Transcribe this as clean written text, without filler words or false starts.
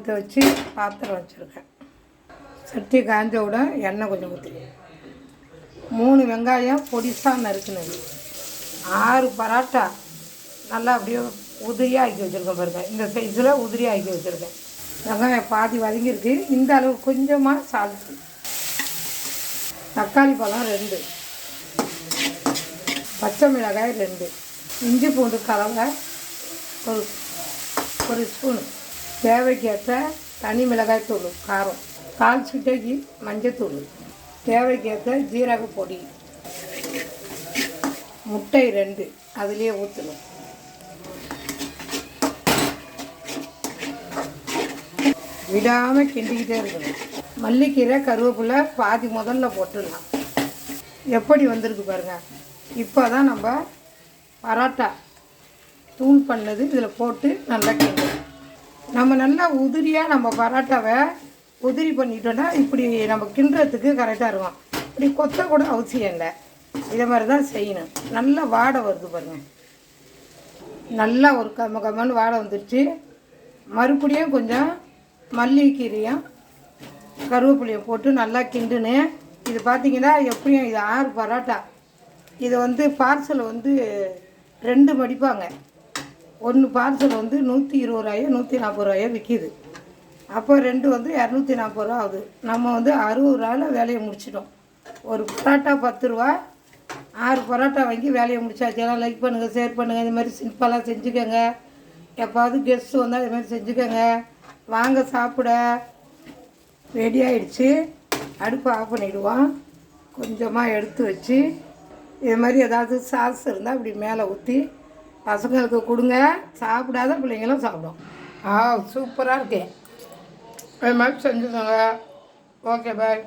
இதை வச்சு பாத்திரம் வச்சுருக்கேன். சட்டி காஞ்ச விட எண்ணெய் கொஞ்சம் ஊற்றி 3 வெங்காயம் பொடிசாக நறுக்குனது, 6 பரோட்டா நல்லா அப்படியே உதிரியாக ஆக்கி வச்சுருக்கேன் பாருங்கள். இந்த சைஸில் உதிரியாக ஆக்கி வச்சுருக்கேன். வெங்காயம் பாதி வதங்கியிருக்கு. இந்த அளவு கொஞ்சமாக சால்ட்டு, தக்காளி பழம் 2, பச்சை மிளகாய் 2, இஞ்சி பூண்டு கலவை ஒரு ஸ்பூனு, தேவைக்கேற்ற தனி மிளகாய் தூள் காரம், 1/4 சிட்டிகை மஞ்சத்தூள், தேவைக்கேற்ற ஜீரக பொடி, முட்டை 2 அதுலேயே ஊற்றணும். விடாமல் கிண்டிக்கிட்டே இருக்கணும். மல்லிக்கீரை கருவேப்பிலை பாதி முதல்ல போட்டுடலாம். எப்படி வந்திருக்கு பாருங்கள். இப்போ தான் நம்ம பரோட்டா தூள் பண்ணது இதில் போட்டு நல்லா கிண்டணும். நம்ம நல்லா உதிரியாக நம்ம பரோட்டாவை உதிரி பண்ணிட்டோன்னா இப்படி நம்ம கிண்டுறதுக்கு கரெக்டாக இருக்கும். இப்படி கொத்த கூட அவசியம் இல்லை. இதை மாதிரி தான் செய்யணும். நல்லா வாடை வருது பாருங்கள். நல்லா ஒரு கம்மன்னு வாடை வந்துடுச்சு. மறுபடியும் கொஞ்சம் மல்லிக்கீரையும் கருவேப்பிலையும் போட்டு நல்லா கிண்டுன்னு. இது பார்த்திங்கன்னா எப்படியும் இது 6 பரோட்டா. இதை வந்து பார்சல் வந்து 2 மடிப்பாங்க. 1 பார்சல் வந்து 120 ரூபாயோ 140 ரூபாயோ விற்கிது. அப்போ 2 வந்து 240 ரூபா ஆகுது. நம்ம வந்து 60 ரூபாயில் வேலையை முடிச்சிட்டோம். ஒரு பரோட்டா 10 ரூபா. 6 பரோட்டா வாங்கி வேலையை முடிச்சாச்சு. எல்லாம் லைக் பண்ணுங்கள், ஷேர் பண்ணுங்கள். இது மாதிரி சிம்பிளாக செஞ்சுக்கோங்க. எப்பாவது கெஸ்ட்டு வந்தால் இது மாதிரி செஞ்சுக்கோங்க. வாங்க சாப்பிட. ரெடி ஆகிடுச்சு. அடுப்பை ஆஃப் பண்ணிவிடுவோம். கொஞ்சமாக எடுத்து வச்சு இது மாதிரி ஏதாவது சாஸ் இருந்தால் இப்படி மேலே ஊற்றி பசங்களுக்கு கொடுங்க. சாப்பிடாத பிள்ளைங்களும் சாப்பிடும். சூப்பராக இருக்கேன். இது மாதிரி செஞ்சுக்கோங்க. Okay bye.